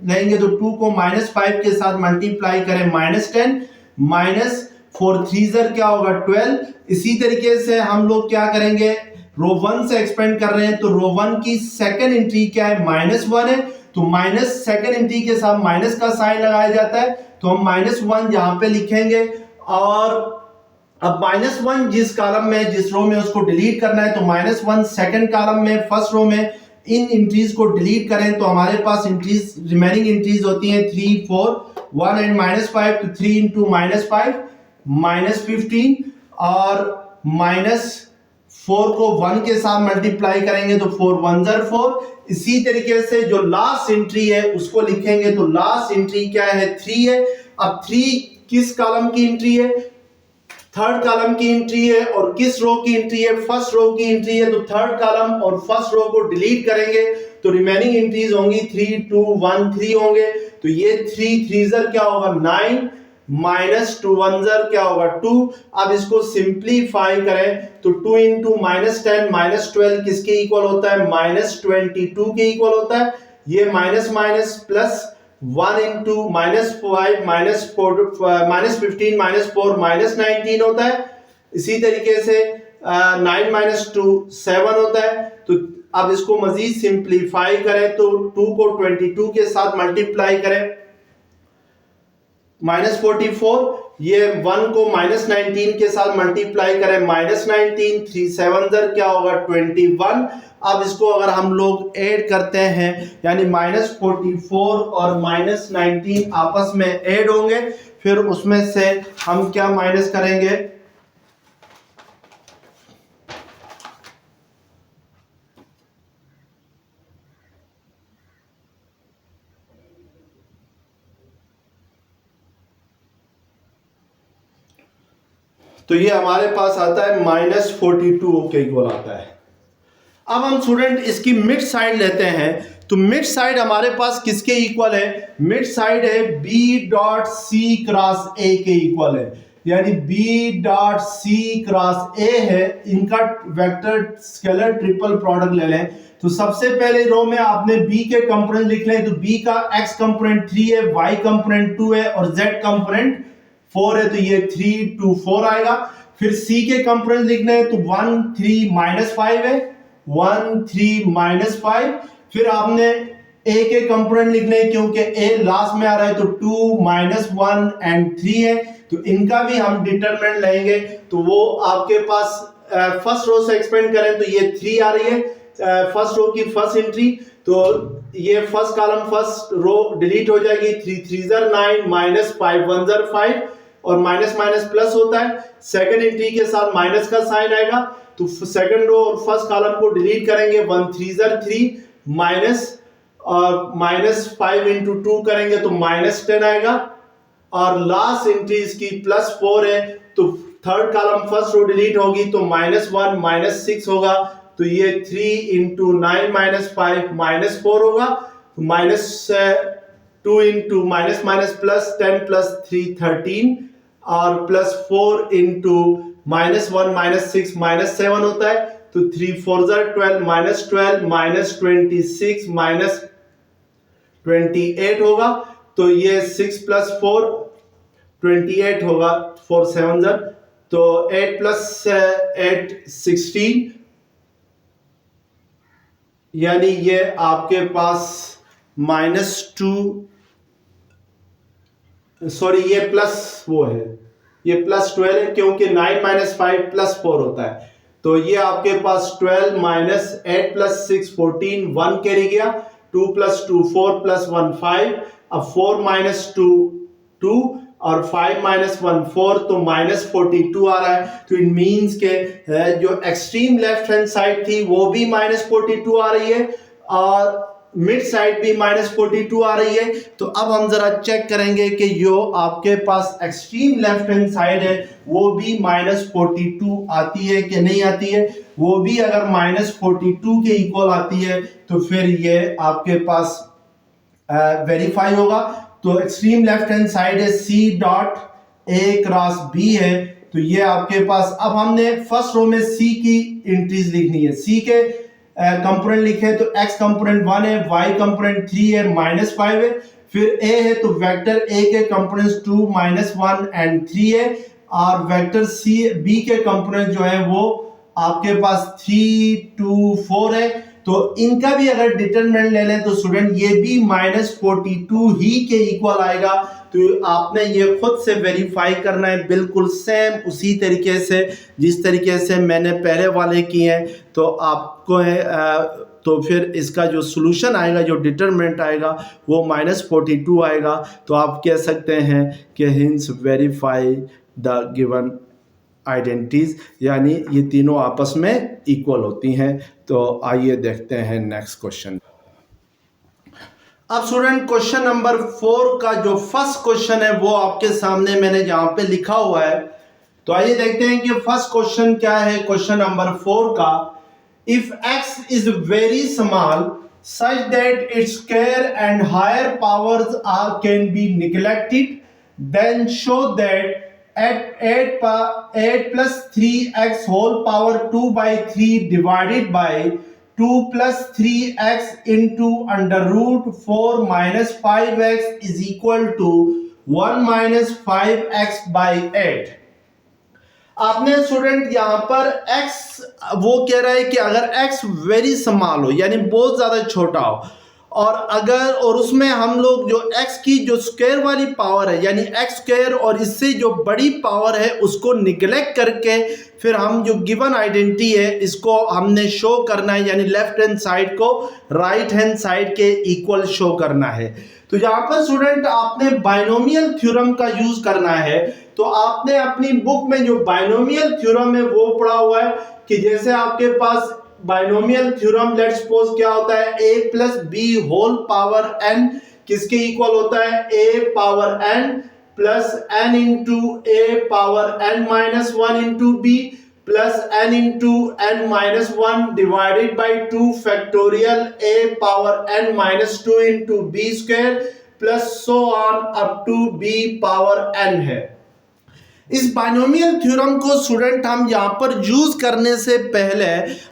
लेंगे तो 2 को -5 के साथ मल्टीप्लाई करें -10 -4 3 क्या होगा 12। इसी तरीके से हम लोग क्या करेंगे, रो 1 से एक्सपेंड कर रहे हैं तो रो 1 की सेकंड एंट्री क्या है -1 है। तो माइनस सेकंड एंट्री के साथ माइनस का साइन लगाया जाता है। तो हम -1 यहां पे लिखेंगे और अब -1 जिस कॉलम में जिस रो में उसको डिलीट करना है तो -1 सेकंड कॉलम में फर्स्ट रो में इन एंट्रीज को डिलीट करें तो हमारे पास एंट्रीज रिमेनिंग एंट्रीज होती हैं 3, 4, 1 एंड -5। तो 3 इंटू -5 -15 और -4 को 1 के साथ मल्टीप्लाई करेंगे तो 4 1 ज़र 4। इसी तरीके से जो लास्ट एंट्री है उसको लिखेंगे तो लास्ट एंट्री क्या है 3 है। अब 3 किस कॉलम की एंट्री है, थर्ड कॉलम की एंट्री है। और किस रो की एंट्री है, फर्स्ट रो की एंट्री है। तो थर्ड कॉलम और फर्स्ट रो को डिलीट करेंगे तो रिमेनिंग एंट्रीज होंगी 3, 2, 1, 3 होंगे। तो ये 3 3 ज़र क्या होगा 9 -2 1 ज़र क्या होगा 2। अब इसको सिंप्लीफाई करें तो 2 इंटू -10 -12 किसके इक्वल होता है -22 के इक्वल होता है। ये माइनस माइनस प्लस 1 इंटू -5 -15 -4 -19 होता है। इसी तरीके से 9 - 2 7 होता है। तो अब इसको मजीद सिंप्लीफाई करें तो 2 को 22 के साथ मल्टीप्लाई करें -44। ये 1 को -19 के साथ मल्टीप्लाई करें -19 3 7 ज़र क्या होगा 21। अब इसको अगर हम लोग ऐड करते हैं यानी -44 और -19 आपस में ऐड होंगे, फिर उसमें से हम क्या माइनस करेंगे, तो ये हमारे पास आता है -42 के इक्वल आता है। अब हम स्टूडेंट इसकी मिड साइड लेते हैं तो मिड साइड हमारे पास किसके इक्वल है, मिड साइड है B.C क्रॉस A के इक्वल है। यानी B.C क्रॉस A है, इनका वेक्टर स्केलर ट्रिपल प्रोडक्ट ले लें। तो सबसे पहले रो में आपने B के कंपोनेंट लिख लें। तो B का X कंपोनेंट 3 है, Y कंपोनेंट 2 है और Z कंपोनेंट 4 है। तो ये 3 2 4 आएगा। फिर C के कंपोनेंट लिखने हैं तो 1 3 -5 है, 1 3 -5। फिर आपने A के कंपोनेंट लिखने हैं क्योंकि A लास्ट में आ रहा है तो 2 -1 एंड 3 है। तो इनका भी हम डिटरमिनेंट लेंगे। तो वो आपके पास फर्स्ट रो से एक्सपेंड करें तो ये 3 आ रही है फर्स्ट रो की फर्स्ट एंट्री। तो ये first column first row delete हो जाएगी। 3 3 ज़र 9 -5 1 ज़र 5 और माइनस माइनस प्लस होता है। सेकंड एंट्री के साथ माइनस का साइन आएगा। तो सेकंड रो और फर्स्ट कॉलम को डिलीट करेंगे 1 3 ज़र 3 माइनस और -5 इंटू 2 करेंगे तो -10 आएगा। और लास्ट एंट्री इसकी +4 है तो third column first row delete होगी तो -1 -6 होगा। तो ये 3 इंटू 9 -5 -4 होगा। -2 इंटू माइनस माइनस +10 +3 13 और +4 इंटू -1 -6 -7 होता है। तो 3 4 ज़र 12 -12 -26 -28 होगा। तो ये 6 + 4 28 होगा। 4 7 ज़र तो 8 + 8 16 यानी ये आपके पास -2 सॉरी ये प्लस वो है, ये +12 है क्योंकि 9 - 5 +4 होता है। तो ये आपके पास 12 - 8 + 6 14 1 कैरी गया। 2 + 2 4 + 1 5। अब 4 - 2 2 और 5 - 1 4 तो -42 आ रहा है। तो इट मींस के जो एक्सट्रीम लेफ्ट हैंड साइड थी वो भी -42 आ रही है और मिड साइड भी -42 आ रही है। तो अब हम जरा चेक करेंगे कि जो आपके पास एक्सट्रीम लेफ्ट हैंड साइड है वो भी -42 आती है कि नहीं आती है। वो भी अगर -42 के इक्वल आती है तो फिर ये आपके पास वेरीफाई होगा। तो एक्सट्रीम लेफ्ट हैंड साइड है C dot A cross B है, तो ये आपके पास, अब हमने फर्स्ट रो में C की एंट्रीज लिखनी है। C के कंपोनेंट लिखे तो x कंपोनेंट 1 है, y कंपोनेंट 3 है, -5 है। फिर a है तो वेक्टर a के कंपोनेंट्स 2, -1 एंड 3 है, और वेक्टर c b के कंपोनेंट जो है वो आपके पास 3, 2, 4 है। तो इनका भी अगर डिटरमिनेंट ले लें तो स्टूडेंट ये भी -42 ही के इक्वल आएगा। तो आपने ये खुद से वेरीफाई करना है, बिल्कुल सेम उसी तरीके से जिस तरीके से मैंने पहले वाले किए हैं। तो आपको तो फिर इसका जो सॉल्यूशन आएगा, जो डिटरमिनेंट आएगा वो -42 आएगा। तो आप कह सकते हैं कि hints verify the given identities, यानी ये तीनों आपस में इक्वल होती हैं। तो आइए देखते हैं नेक्स्ट क्वेश्चन। अब स्टूडेंट क्वेश्चन नंबर 4 का जो फर्स्ट क्वेश्चन है वो आपके सामने मैंने यहाँ पे लिखा हुआ है। तो आइए देखते हैं कि फर्स्ट क्वेश्चन क्या है। क्वेश्चन नंबर 4 का, if x is very small such that its square and higher powers can be neglected, then show that at 8 plus 3x whole power 2 by 3 divided by 2 plus 3x into under root 4 minus 5x is equal to 1 minus 5x by 8। आपने student यहां पर x, वो कह रहा है कि अगर x very small हो यानी बहुत ज्यादा छोटा हो, और उसमें हम लोग जो x की जो स्क्वायर वाली पावर है यानी x स्क्वायर और इससे जो बड़ी पावर है उसको निगलेक्ट करके फिर हम जो गिवन आइडेंटिटी है इसको हमने शो करना है, यानी लेफ्ट हैंड साइड को राइट हैंड साइड के इक्वल शो करना है। तो यहाँ पर स्टूडेंट आपने बाइनोमियल थ्योरम का यूज करना है। तो आपने अपनी बुक में जो बाइनोमियल थ्योरम है वो पढ़ा हुआ है कि जैसे आपके पास बाइनोमियल थ्योरम लेट्स सपोज क्या होता है, a plus b whole power n किसके इक्वल होता है, a power n plus n into a power n minus 1 into b plus n into n minus 1 divided by 2 factorial a power n minus 2 into b square plus so on up to b power n है। इस binomial theorem को student हम यहाँ पर use करने से पहले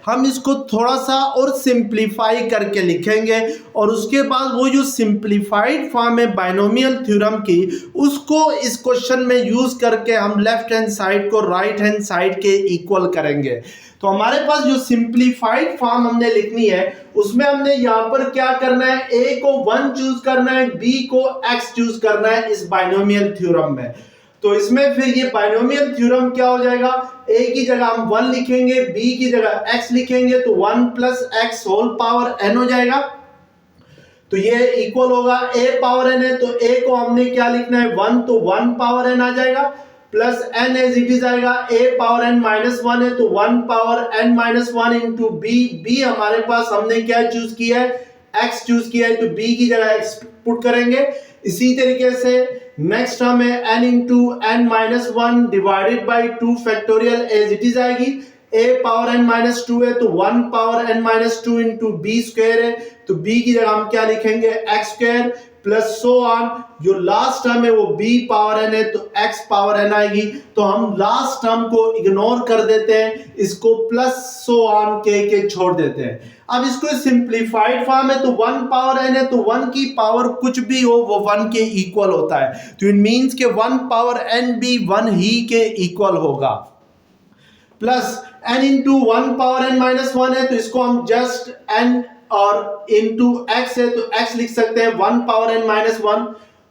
हम इसको थोड़ा सा और सिंप्लीफाई करके लिखेंगे, और उसके बाद वो जो सिंप्लीफाइड फॉर्म है बाइनोमियल थ्योरम की उसको इस क्वेश्चन में यूज करके हम लेफ्ट हैंड साइड को राइट हैंड साइड के इक्वल करेंगे। तो हमारे पास जो सिंप्लीफाइड फॉर्म हमने लिखनी है उसमें हमने यहाँ पर क्या करना है, a को 1 चूज करना है, b को x चूज करना है इस बाइनोमियल थ्योरम में। तो इसमें फिर ये बाइनोमियल थ्योरम क्या हो जाएगा, a की जगह हम 1 लिखेंगे, b की जगह x लिखेंगे, तो 1 plus x whole power n हो जाएगा। तो ये इक्वल होगा a पावर n है तो a को हमने क्या लिखना है 1, तो 1 पावर n आ जाएगा plus n as it is आएगा, a पावर n माइनस 1 है तो 1 power n minus 1 into b हमारे पास हमने क्या चूज किया है, x चूज किया है, तो b की जगह x पुट करेंगे। इसी तरीके से नेक्स्ट टर्म है n into n minus 1 divided by 2 factorial as it is आएगी, a पावर n माइनस 2 है तो 1 power n minus 2 into b square है, तो b की जगह हम क्या लिखेंगे x square plus so on, जो लास्ट टर्म है वो b पावर n है तो x पावर n आएगी। तो हम लास्ट टर्म को इग्नोर कर देते हैं, इसको प्लस सो ऑन के छोड़ देते हैं। अब इसको सिंप्लीफाइड फॉर्म है तो 1 पावर n है तो 1 की पावर कुछ भी हो वो 1 के इक्वल होता है, तो इट मींस के 1 पावर n भी 1 ही के इक्वल होगा। Plus n into 1 power n minus 1 है तो इसको हम जस्ट n और इंटू x है तो x लिख सकते हैं, 1 पावर n माइनस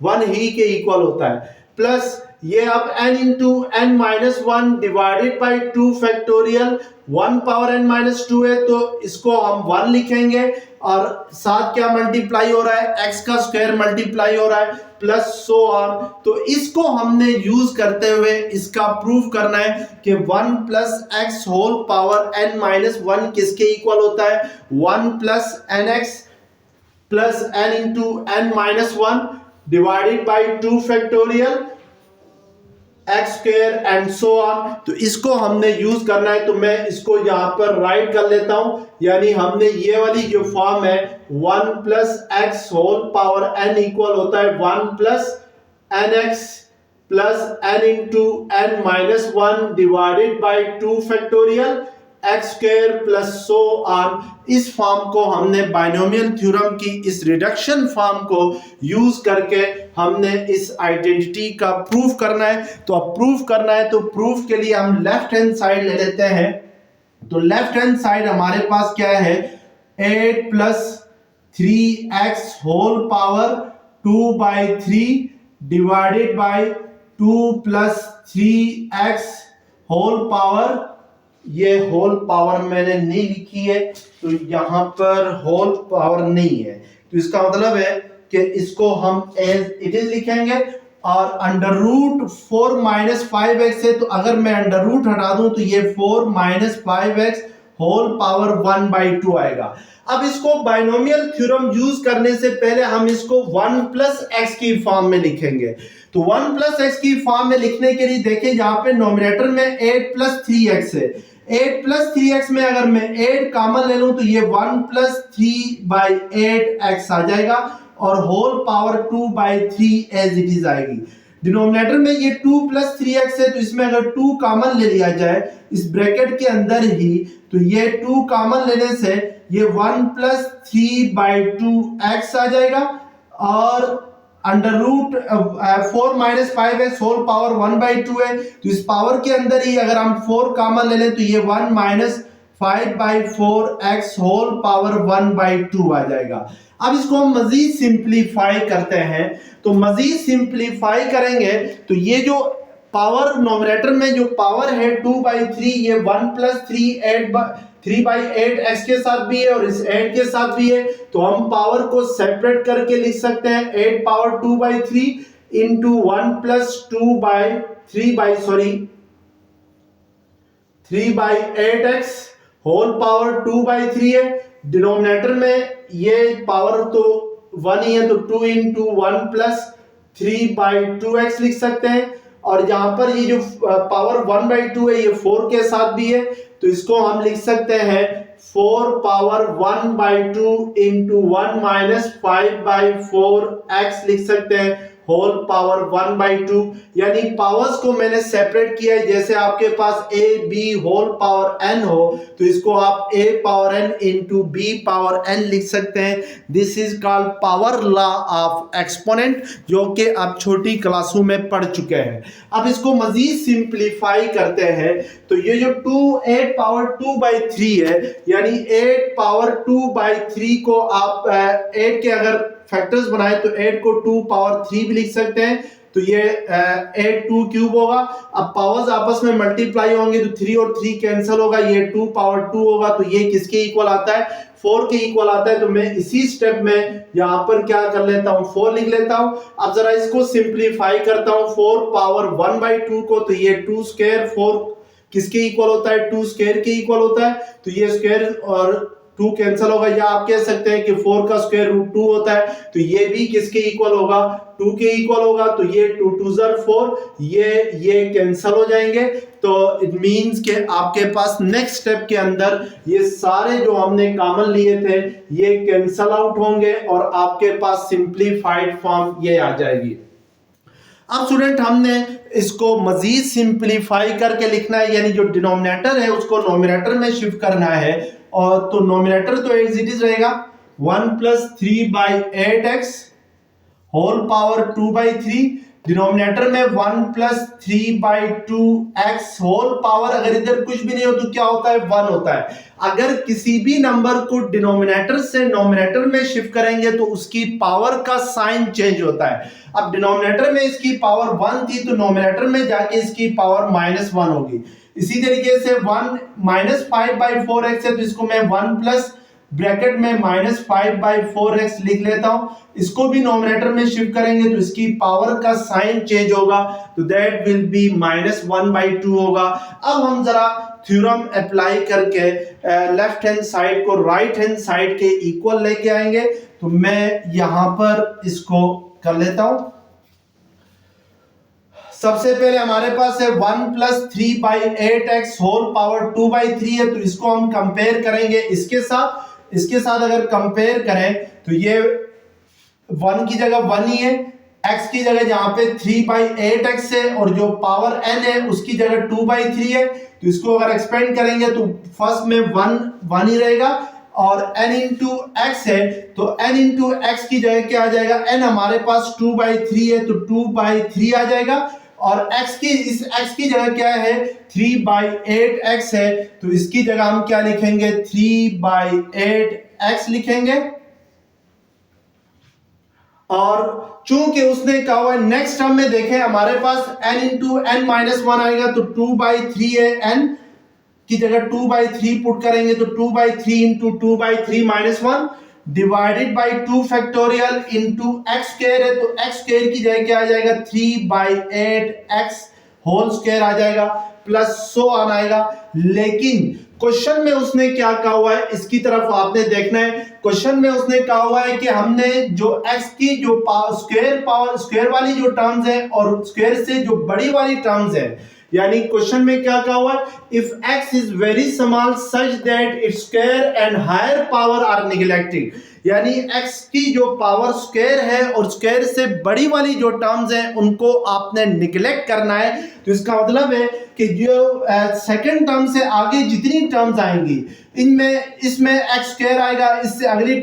1 ही के इक्वल होता है। प्लस ये अब n into n minus 1 divided by 2 factorial, 1 power n minus 2 है तो इसको हम 1 लिखेंगे, और साथ क्या मल्टीप्लाई हो रहा है, x का स्क्वायर मल्टीप्लाई हो रहा है प्लस सो ऑन। तो इसको हमने यूज करते हुए इसका प्रूफ करना है कि 1 plus x whole power n minus 1 किसके इक्वल होता है, 1 plus nx plus n into n minus 1 divided by 2 factorial x square and so on. तो इसको हमने यूज करना है, तो मैं इसको यहां पर राइट कर लेता हूं। यानी हमने ये वाली जो फॉर्म है 1 plus x whole power n equal होता है 1 plus n x plus n into n minus 1 divided by 2 factorial x square plus so on. इस फॉर्म को हमने बाइनोमियल थ्योरम की इस रिडक्शन फॉर्म को यूज करके हमने इस आइडेंटिटी का प्रूफ करना है। तो अब प्रूफ करना है, तो प्रूफ के लिए हम लेफ्ट हैंड साइड ले लेते हैं। तो लेफ्ट हैंड साइड हमारे पास क्या है 8 plus 3x whole power 2/3 divided by 2 plus 3x whole power, ये होल पावर मैंने नहीं लिखी है तो यहां पर होल पावर नहीं है, तो इसका मतलब है कि इसको हम एज इट इज लिखेंगे। और अंडर रूट 4 माइनस 5x है, तो अगर मैं अंडर रूट हटा दूं तो ये 4 माइनस 5x होल पावर 1/2 आएगा। अब इसको बाइनोमियल थ्योरम यूज करने से पहले हम इसको 1 प्लस एक्स की फॉर्म में लिखेंगे। तो 1 प्लस एक्स की फॉर्म में लिखने के लिए देखिए यहाँ पे नोमिनेटर में 8 प्लस 3x है। 8 प्लस 3x में अगर मैं 8 कॉमन ले लूं तो ये 1 प्लस 3/8x आ जाएगा और whole power 2/3 as it is आएगी। डिनोमिनेटर में ये 2 प्लस 3x है, तो इसमें अगर 2 कॉमन ले लिया जाए इस ब्रैकेट के अंदर ही, तो ये 2 कॉमन लेने से ये 1 प्लस 3/2x आ जाएगा और under root 4 minus 5x whole power 1/2 है, तो इस पावर के अंदर ही अगर हम 4 कॉमन ले लें तो ये 1 माइनस 5/4x होल पावर 1/2 आ जाएगा। अब इसको हम मजीद सिंप्लीफाई करते हैं, तो मजीद सिंप्लीफाई करेंगे तो ये जो पावर नोमिनेटर में जो पावर है 2/3, ये 1 प्लस 3/8x के साथ भी है और इस 8 के साथ भी है, तो हम पावर को सेपरेट करके लिख सकते हैं 8 power 2/3 into 1 plus 3/8x whole power 2/3 है। डिनोमिनेटर में ये पावर तो 1 ही है, तो 2 इंटू 1 प्लस 3/2x लिख सकते हैं। और यहाँ पर ये जो पावर 1/2 है ये 4 के साथ भी है, तो इसको हम लिख सकते हैं 4 पावर 1/2 इंटू 1 माइनस 5/4x लिख सकते हैं होल पावर 1/2। यानी पावर्स को मैंने सेपरेट किया है, जैसे आपके पास a b whole power n हो तो इसको आप a power n into b power n लिख सकते हैं। This is called power law of exponent, जो कि आप छोटी क्लासों में पढ़ चुके हैं। अब इसको मजीद सिंप्लीफाई करते हैं, तो ये जो 8 पावर 2/3 है, यानी 8 पावर 2/3 को आप 8 के अगर फैक्टर्स बनाए तो 8 को 2 पावर 3 भी लिख सकते हैं, तो ये 8 2 क्यूब होगा। अब पावर्स आपस में मल्टीप्लाई होंगे तो 3 और 3 कैंसिल होगा, ये 2 पावर 2 होगा, तो ये किसके इक्वल आता है 4 के इक्वल आता है। तो मैं इसी स्टेप में यहाँ पर क्या कर लेता हूँ 4 लिख लेता हूँ। अब जरा इसको सिंप्लीफाई करता हूँ 4 पावर 1/2 को, तो ये 2 स्क्वायर 4 किसके इक्वल होता है 2 स्क्वायर के इक्वल होता है, तो ये स्क्वायर और 2 कैंसिल होगा, या आप कह सकते हैं कि 4 का स्क्वायर रूट 2 होता है, तो ये भी किसके इक्वल होगा 2 के इक्वल होगा, तो ये 2 2 4 ये कैंसिल हो जाएंगे। तो इट मींस कि आपके पास नेक्स्ट स्टेप के अंदर ये सारे जो हमने कॉमन लिए थे ये कैंसिल आउट होंगे और आपके पास सिंप्लीफाइड फॉर्म ये आ जाएगी। अब स्टूडेंट हमने इसको मजीद सिंप्लीफाई करके लिखना है, यानी जो डिनोमिनेटर है उसको नोमिनेटर में शिफ्ट करना है, और तो नोमिनेटर तो एज इट इज रहेगा 1 plus 3/8x whole power 2/3, denominator में 1 प्लस 3/2x होल पावर, अगर इधर कुछ भी नहीं हो तो क्या होता है 1 होता है। अगर किसी भी नंबर को डिनोमिनेटर से नोमिनेटर में शिफ्ट करेंगे तो उसकी पावर का साइन चेंज होता है। अब डिनोमिनेटर में इसकी पावर 1 थी तो नोमिनेटर में जाके इसकी पावर -1 होगी। इसी तरीके से 1 माइनस 5/4x है, तो इसको मैं 1 प्लस ब्रैकेट में -5/4x लिख लेता हूं। इसको भी नोमिनेटर में शिफ्ट करेंगे तो इसकी पावर का साइन चेंज होगा, तो दैट विल बी -1/2 होगा। अब हम जरा थ्योरम अप्लाई करके लेफ्ट हैंड साइड को राइट हैंड साइड के इक्वल लेके आएंगे। तो मैं यहां पर इसको कर लेता हूं। सबसे पहले हमारे पास है 1 प्लस 3/8x होल पावर 2/3 है, तो इसको हम कंपेयर करेंगे इसके साथ अगर कंपेयर करें तो ये 1 की जगह 1 ही है, x की जगह जहां पे 3/8x है और जो पावर n है उसकी जगह 2/3 है, तो इसको अगर एक्सपेंड करेंगे तो फर्स्ट में 1 ही रहेगा और n इंटू एक्स है, तो n इंटू एक्स की जगह क्या आ जाएगा, n हमारे पास 2/3 है तो 2/3 आ जाएगा और इस x की जगह क्या है 3/8x है, तो इसकी जगह हम क्या लिखेंगे 3/8x लिखेंगे। और चूंकि उसने कहा हुआ है नेक्स्ट टर्म में देखें हमारे पास n इंटू n माइनस 1 आएगा, तो 2/3 है, n की जगह 2/3 पुट करेंगे तो 2/3 into 2/3 minus 1 divided by 2 factorial into x square है, तो एक्स स्क्वायर की जगह क्या आ जाएगा 3/8x होल स्क्वायर आ जाएगा प्लस 100 आएगा। लेकिन क्वेश्चन में उसने क्या कहा हुआ है इसकी तरफ आपने देखना है। क्वेश्चन में उसने कहा हुआ है कि हमने जो x की जो स्क्वायर वाली जो टर्म्स है और स्क्वायर से जो बड़ी वाली टर्म्स है, यानी क्वेश्चन में क्या कहा हुआ है, if x is very small such that its square and higher power are neglected, यानी x की जो पावर स्क्वायर है और स्क्वायर से बड़ी वाली जो टर्म्स हैं उनको आपने निगलेक्ट करना है। तो इसका मतलब है कि जो सेकंड टर्म से आगे जितनी टर्म्स आएंगी इसमें x स्क्वायर आएगा, इससे अगली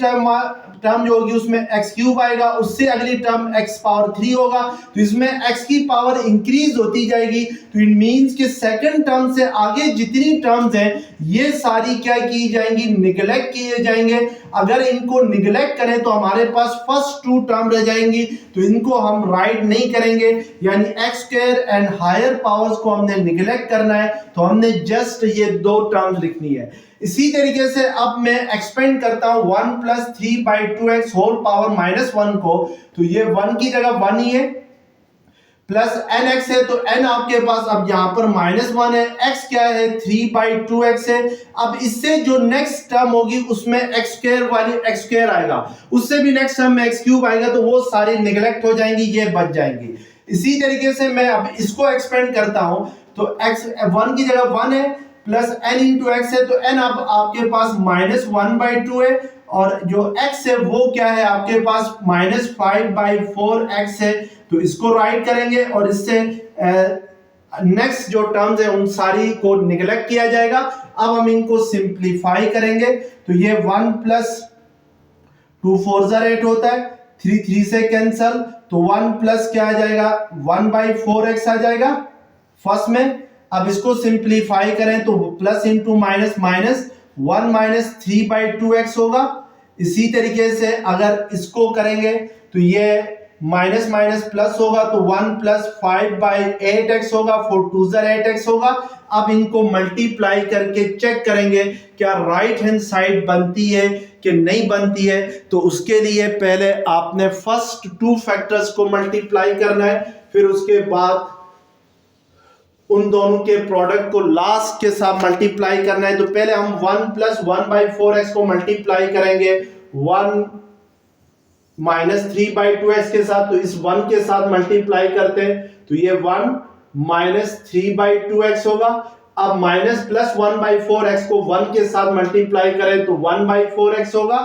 टर्म जो होगी उसमें x क्यूब आएगा, उससे अगली टर्म x पावर 3 होगा, तो इसमें x की पावर इंक्रीज होती जाएगी। तो इट मींस कि सेकंड टर्म से आगे जितनी टर्म्स हैं ये सारी क्या की जाएंगी, निगलेक्ट किए जाएंगे। अगर इनको निगलेक्ट करें तो हमारे पास फर्स्ट 2 टर्म रह जाएंगी, तो इनको हम राइट नहीं करेंगे, यानी x square and higher powers को हमने निगलेक्ट करना है, तो हमने जस्ट ये 2 टर्म्स लिखनी है। इसी तरीके से अब मैं एक्सपेंड करता हूं 1 plus 3/2x whole power minus 1 को, तो ये 1 की जगह 1 ही है प्लस nx है, तो n आपके पास अब यहां पर -1 है, x क्या है 3/2x है। अब इससे जो नेक्स्ट टर्म होगी उसमें x स्क्वायर आएगा, उससे भी नेक्स्ट टर्म में x क्यूब आएगा, तो वो सारी नेग्लेक्ट हो जाएंगी, ये बच जाएंगी। इसी तरीके से मैं अब इसको एक्सपेंड करता हूं, तो x 1 की जगह 1 है प्लस n इंटू एक्स है, तो n अब आपके पास -1/2 है और जो x है वो क्या है आपके पास -5/4x है, तो इसको राइट करेंगे और इससे नेक्स्ट जो टर्म्स है उन सारी को निगलेक्ट किया जाएगा। अब हम इनको सिंप्लीफाई करेंगे, तो ये 1 प्लस 2 4 8 होता है, 3 3 से कैंसल, तो 1 प्लस क्या आ जाएगा 1/4x आ जाएगा फर्स्ट में। अब इसको सिंप्लीफाई करें तो plus into minus minus 1 minus 3/2x होगा। इसी तरीके से अगर इसको करेंगे तो ये माइनस माइनस प्लस होगा, तो 1 प्लस 5/8x होगा, 4 2 8x होगा। अब इनको मल्टीप्लाई करके चेक करेंगे क्या राइट हैंड साइड बनती है कि नहीं बनती है, तो उसके लिए पहले आपने फर्स्ट 2 फैक्टर्स को मल्टीप्लाई करना है, फिर उसके बाद उन दोनों के प्रोडक्ट को लास्ट के साथ मल्टीप्लाई करना है। तो पहले हम 1 प्लस 1/4x को मल्टीप्लाई करेंगे 1 माइनस 3/2x के साथ, तो इस 1 के साथ मल्टीप्लाई करते हैं तो ये 1 माइनस 3/2x होगा। अब माइनस प्लस 1/4x को 1 के साथ मल्टीप्लाई करें तो 1/4x होगा।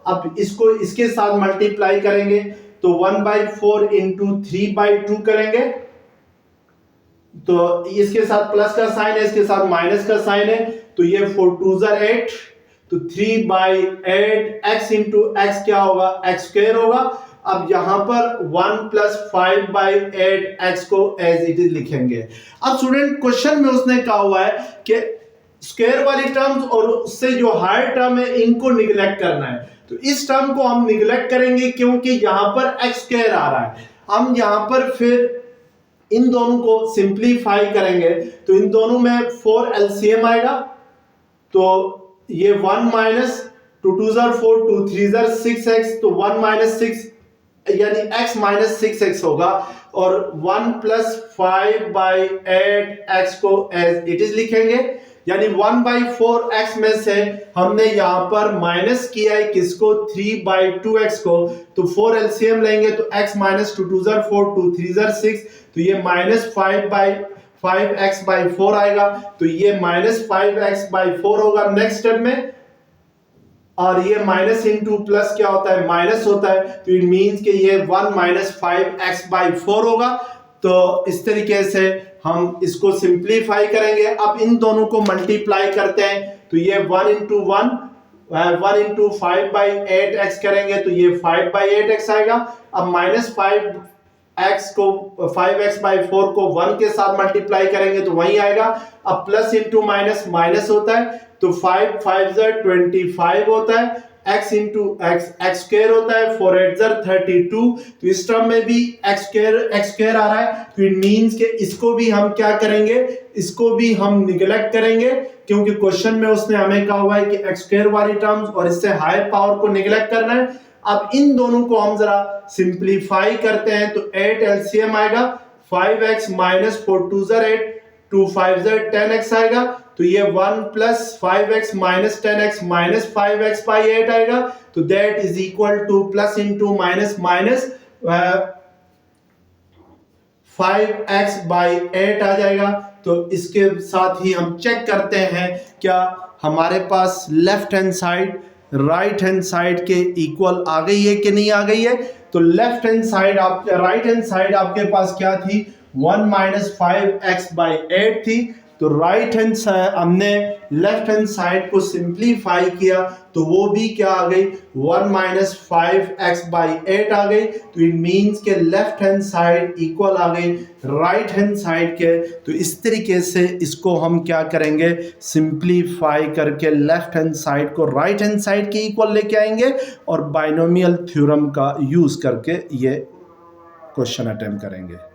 अब इसको इसके साथ मल्टीप्लाई करेंगे तो 1/4 इंटू 3/2 करेंगे, तो इसके साथ प्लस का साइन है, इसके साथ माइनस का साइन है, तो ये 4 2 8, तो 3/8x इंटू एक्स क्या होगा x स्क्वायर होगा। अब यहां पर 1 प्लस 5/8x को एज इट इज लिखेंगे। अब स्टूडेंट क्वेश्चन में उसने कहा हुआ है कि स्क्वायर वाली टर्म्स और उससे जो हायर टर्म है इनको निगलेक्ट करना है, तो इस टर्म को हम निगलेक्ट करेंगे क्योंकि यहां पर x स्क्वायर आ रहा है। हम यहां पर फिर इन दोनों को सिंप्लीफाई करेंगे तो इन दोनों में 4 एलसीएम आएगा, तो ये 1 माइनस 2 2 4 2 3 6x, तो 1 माइनस 6 यानी x माइनस 6x होगा, और 1 प्लस 5/8x को एज इट इज लिखेंगे। यानी 1/4x में से हमने यहाँ पर माइनस किया है किसको, 3/2x को, तो 4 एलसीएम लेंगे तो x माइनस 2 2 4 2 3 6, तो ये माइनस 5/4 आएगा, तो ये माइनस 5x/4 होगा नेक्स्ट स्टेप में। और ये माइनस इंटू प्लस क्या होता है, माइनस होता है, तो इट मीन्स कि ये 1 माइनस 5x/4 होगा। तो इस तरीके से हम इसको सिंप्लीफाई करेंगे। अब इन दोनों को मल्टीप्लाई करते हैं, तो ये 1 इंटू 5/8x करेंगे तो ये 5/8x आएगा। अब माइनस 5x/4 को 1 के साथ मल्टीप्लाई करेंगे तो वही आएगा। अब प्लस इंटू माइनस माइनस होता है, तो 5 5 25 होता है, x इंटू x स्क्वायर होता है, 4 8 32, तो इस टर्म में भी x स्क्वायर आ रहा है, तो इट मींस कि इसको भी हम क्या करेंगे, इसको भी हम निगलेक्ट करेंगे, क्योंकि क्वेश्चन में उसने हमें कहा हुआ है कि x स्क्वायर वाली टर्म्स और इससे हायर पावर को निगलेक्ट करना है। अब इन दोनों को हम जरा सिंप्लीफाई करते हैं, तो 8 एलसीएम आएगा, 5x माइनस 4 2 8, 2 5 10x आएगा, तो ये 1 plus 5x minus 10x minus 5x/8 आएगा, तो that is equal two plus into minus minus 5x/8 आ जाएगा। तो इसके साथ ही हम चेक करते हैं क्या हमारे पास left hand side right hand side के इक्वल आ गई है कि नहीं आ गई है। तो left hand side right hand side आपके पास क्या थी, 1 माइनस 5x/8 थी, तो राइट हैंड हमने लेफ्ट हैंड साइड को सिंप्लीफाई किया तो वो भी क्या आ गई, 1 माइनस 5x/8 आ गई। तो इट मींस के लेफ्ट हैंड साइड इक्वल आ गई राइट हैंड साइड के। तो इस तरीके से इसको हम क्या करेंगे, सिंप्लीफाई करके लेफ्ट हैंड साइड को राइट हैंड साइड के इक्वल लेके आएंगे और बाइनोमियल थ्योरम का यूज करके ये क्वेश्चन अटेम्प्ट करेंगे।